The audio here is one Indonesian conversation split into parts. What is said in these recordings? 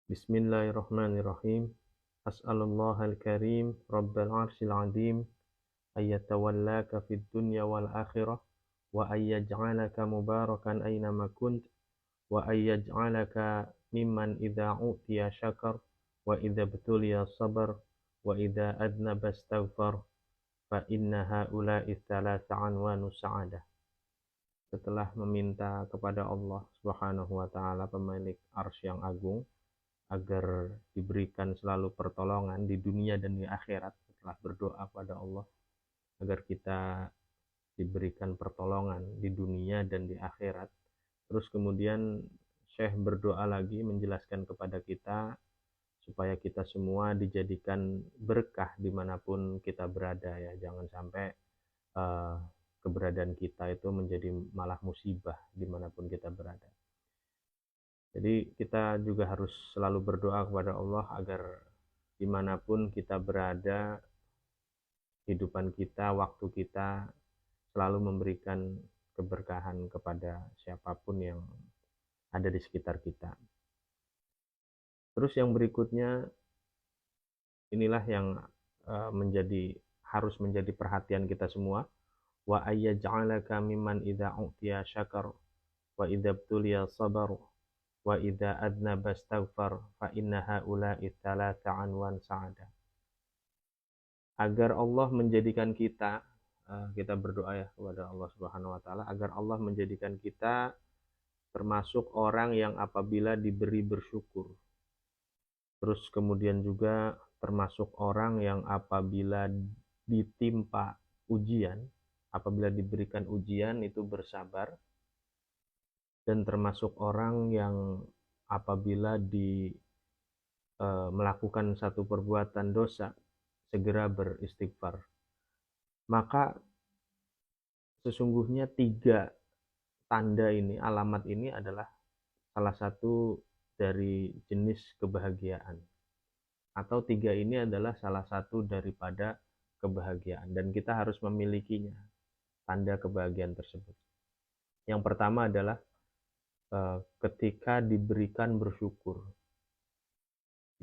Bismillahirrahmanirrahim. As'alullahal karim Rabbal arsyil azim ayyatawallaka fid dunya wal akhirah wa ayyaj'alaka mubarakan aynama kunt wa ayyaj'alaka mimman idza utiya syakar wa idza btuliya sabar wa idza adnaba astaghfar fa inna haula'i thalatha anwanu sa'adah. Setelah meminta kepada Allah Subhanahu wa taala, pemilik arsy yang agung, agar diberikan selalu pertolongan di dunia dan di akhirat, setelah berdoa pada Allah agar kita diberikan pertolongan di dunia dan di akhirat. Terus kemudian Syekh berdoa lagi menjelaskan kepada kita supaya kita semua dijadikan berkah dimanapun kita berada, ya. Jangan sampai keberadaan kita itu menjadi malah musibah dimanapun kita berada. Jadi kita juga harus selalu berdoa kepada Allah agar dimanapun kita berada, kehidupan kita, waktu kita selalu memberikan keberkahan kepada siapapun yang ada di sekitar kita. Terus yang berikutnya, inilah yang harus menjadi perhatian kita semua. Wa ayyaj'alaka mimman idza u'tiya syakar wa idza btuliya sabar wa idza adnaba astaghfar fa inna haula'i thalatha anwan sa'adah. Agar Allah menjadikan kita berdoa ya kepada Allah Subhanahu wa taala agar Allah menjadikan kita termasuk orang yang apabila diberi bersyukur. Terus kemudian juga termasuk orang yang apabila ditimpa ujian, apabila diberikan ujian itu bersabar, dan termasuk orang yang apabila melakukan satu perbuatan dosa segera beristighfar. Maka sesungguhnya 3 tanda ini, alamat ini adalah salah satu dari jenis kebahagiaan, atau 3 ini adalah salah satu daripada kebahagiaan, dan kita harus memilikinya, tanda kebahagiaan tersebut. Yang pertama adalah ketika diberikan bersyukur.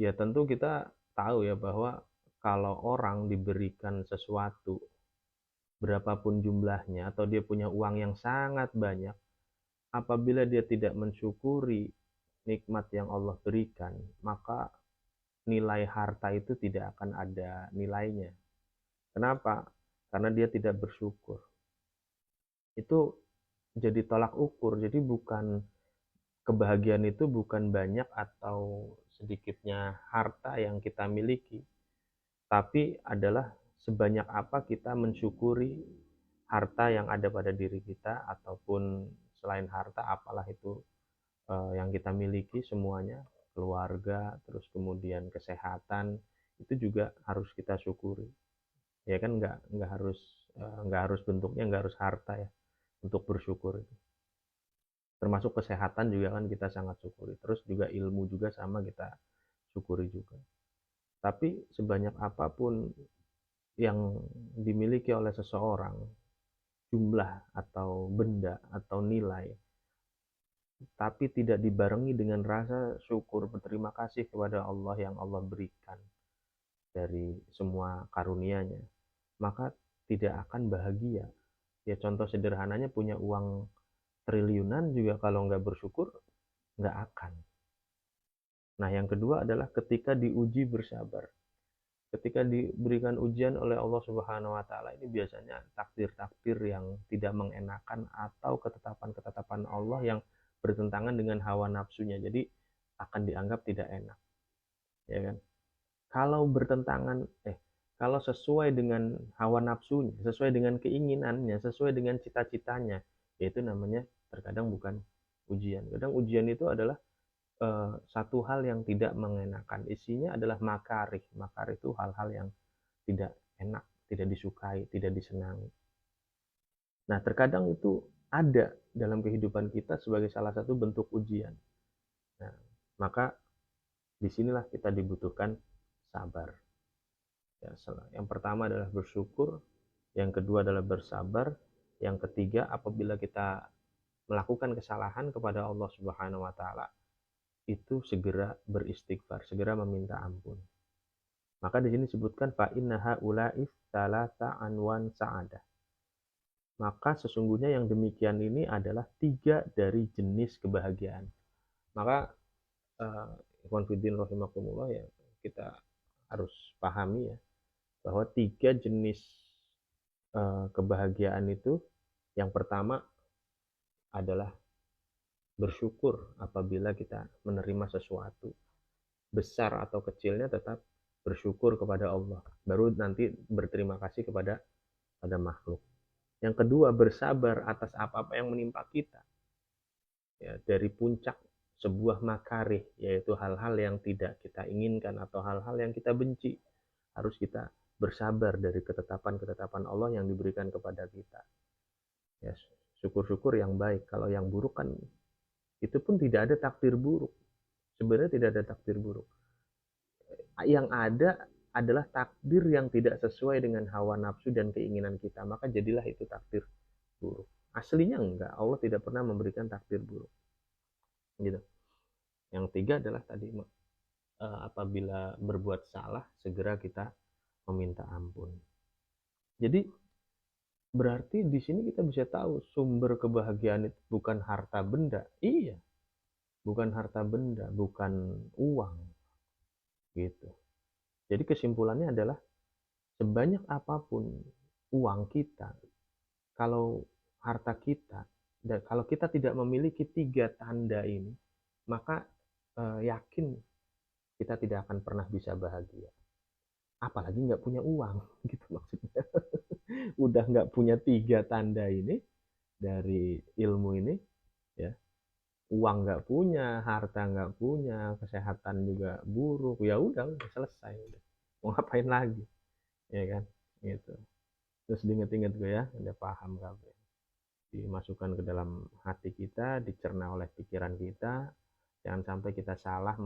Ya tentu kita tahu ya bahwa kalau orang diberikan sesuatu berapapun jumlahnya atau dia punya uang yang sangat banyak, apabila dia tidak mensyukuri nikmat yang Allah berikan, maka nilai harta itu tidak akan ada nilainya. Kenapa? Karena dia tidak bersyukur. Itu jadi tolak ukur. Jadi kebahagiaan itu bukan banyak atau sedikitnya harta yang kita miliki, tapi adalah sebanyak apa kita mensyukuri harta yang ada pada diri kita, ataupun selain harta apalah itu yang kita miliki semuanya, keluarga, terus kemudian kesehatan, itu juga harus kita syukuri. Ya kan, nggak harus bentuknya, nggak harus harta ya untuk bersyukur. Termasuk kesehatan juga kan kita sangat syukuri. Terus juga ilmu juga sama kita syukuri juga. Tapi sebanyak apapun yang dimiliki oleh seseorang, jumlah atau benda atau nilai, tapi tidak dibarengi dengan rasa syukur berterima kasih kepada Allah yang Allah berikan dari semua karunia-Nya, maka tidak akan bahagia. Ya contoh sederhananya, punya uang triliunan juga kalau nggak bersyukur nggak akan. Nah yang kedua adalah ketika diuji bersabar. Ketika diberikan ujian oleh Allah Subhanahu wa taala, ini biasanya takdir-takdir yang tidak mengenakan atau ketetapan-ketetapan Allah yang bertentangan dengan hawa nafsunya. Jadi akan dianggap tidak enak. Ya kan? Kalau sesuai dengan hawa nafsunya, sesuai dengan keinginannya, sesuai dengan cita-citanya, yaitu namanya terkadang bukan ujian. Kadang ujian itu adalah satu hal yang tidak mengenakan. Isinya adalah makarih. Makarih itu hal-hal yang tidak enak, tidak disukai, tidak disenangi. Nah, terkadang itu ada dalam kehidupan kita sebagai salah satu bentuk ujian. Nah, maka disinilah kita dibutuhkan sabar. Ya, yang pertama adalah bersyukur, yang kedua adalah bersabar, yang ketiga apabila kita melakukan kesalahan kepada Allah Subhanahu wa taala, itu segera beristighfar, segera meminta ampun. Maka di sini disebutkan fa inna haula'is salasa anwan sa'adah. Maka sesungguhnya yang demikian ini adalah 3 dari jenis kebahagiaan. Maka ikhwan fiddin rahimakumullah, ya kita harus pahami ya bahwa 3 jenis kebahagiaan itu, yang pertama adalah bersyukur apabila kita menerima sesuatu, besar atau kecilnya tetap bersyukur kepada Allah, baru nanti berterima kasih kepada makhluk. Yang kedua, bersabar atas apa-apa yang menimpa kita, ya, dari puncak sebuah makarih, yaitu hal-hal yang tidak kita inginkan atau hal-hal yang kita benci, harus kita bersabar dari ketetapan-ketetapan Allah yang diberikan kepada kita. Ya, syukur-syukur yang baik. Kalau yang buruk kan itu pun tidak ada takdir buruk. Sebenarnya tidak ada takdir buruk. Yang ada adalah takdir yang tidak sesuai dengan hawa nafsu dan keinginan kita. Maka jadilah itu takdir buruk. Aslinya enggak. Allah tidak pernah memberikan takdir buruk. Gitu. Yang tiga adalah tadi, apabila berbuat salah segera kita meminta ampun. Jadi berarti di sini kita bisa tahu sumber kebahagiaan itu bukan harta benda. Iya, bukan harta benda, bukan uang. Gitu. Jadi kesimpulannya adalah sebanyak apapun uang kita, kalau harta kita, dan kalau kita tidak memiliki 3 tanda ini, maka yakin kita tidak akan pernah bisa bahagia. Apalagi nggak punya uang, gitu maksudnya. Udah nggak punya 3 tanda ini dari ilmu ini, ya, uang nggak punya, harta nggak punya, kesehatan juga buruk, ya udah selesai, udah. Mau ngapain lagi, ya kan, gitu. Terus diinget-inget gue ya, udah paham kabeh. Dimasukkan ke dalam hati kita, dicerna oleh pikiran kita, jangan sampai kita salah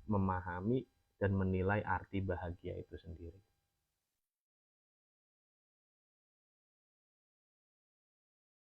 memahami dan menilai arti bahagia itu sendiri.